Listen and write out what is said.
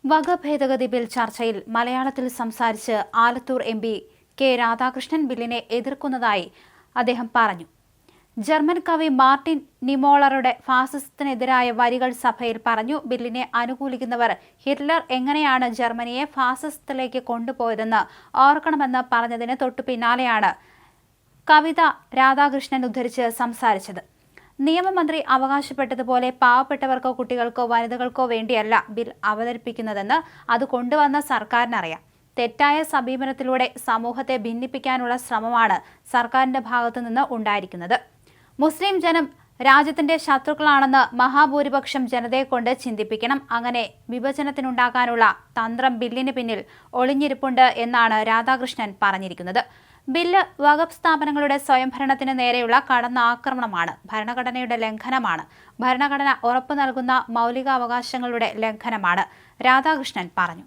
വകഭേദഗതി bill ചർച്ചയിൽ മലയാളത്തിൽ സംസാരിച്ച് Alathur M P K Radhakrishnan ബില്ലിനെ എതിർക്കുന്നതായി അദ്ദേഹം പറഞ്ഞു. ജർമ്മൻ കവി മാർട്ടിൻ നിമോളറുടെ ഫാസിസത്തിനെതിരായ വരികൾ സഭയിൽ പറഞ്ഞു. ബില്ലിനെ അനുകൂലിക്കുന്നവർ ഹിറ്റ്ലർ എങ്ങനെയാണ് ജർമ്മനിയെ ഫാസിസത്തിലേക്ക് കൊണ്ടുപോയതെന്ന് ഓർക്കണമെന്ന് പറഞ്ഞതിന് തൊട്ടു പിന്നാലെയാണ് കവിത രാധാകൃഷ്ണൻ ഉദ്ധരിച്ച് സംസാരിച്ചത്. നിയമമന്ത്രി അവകാശപ്പെട്ടതുപോലെ പാവപ്പെട്ടവർക്കോ കുട്ടികൾക്കോ വനിതകൾക്കോ വേണ്ടിയല്ല ബിൽ അവതരിപ്പിക്കുന്നതെന്ന് അത് കൊണ്ടുവന്ന സർക്കാരിനറിയാം. തെറ്റായ സമീപനത്തിലൂടെ സമൂഹത്തെ ഭിന്നിപ്പിക്കാനുള്ള ശ്രമമാണ് സർക്കാരിന്റെ ഭാഗത്തുനിന്ന് ഉണ്ടായിരിക്കുന്നത്. മുസ്ലിം ജനം രാജ്യത്തിന്റെ ശത്രുക്കളാണെന്ന് മഹാഭൂരിപക്ഷം ജനതയെക്കൊണ്ട് ചിന്തിപ്പിക്കണം. അങ്ങനെ വിഭജനത്തിനുണ്ടാക്കാനുള്ള തന്ത്രം ബില്ലിന് പിന്നിൽ ഒളിഞ്ഞിരിപ്പുണ്ട് എന്നാണ് രാധാകൃഷ്ണൻ പറഞ്ഞിരിക്കുന്നത്. ബില്ല് വഖഫ് സ്ഥാപനങ്ങളുടെ സ്വയംഭരണത്തിന് നേരെയുള്ള കടന്നാക്രമണമാണ്, ഭരണഘടനയുടെ ലംഘനമാണ്, ഭരണഘടന ഉറപ്പു നൽകുന്ന മൗലികാവകാശങ്ങളുടെ ലംഘനമാണ്, രാധാകൃഷ്ണൻ പറഞ്ഞു.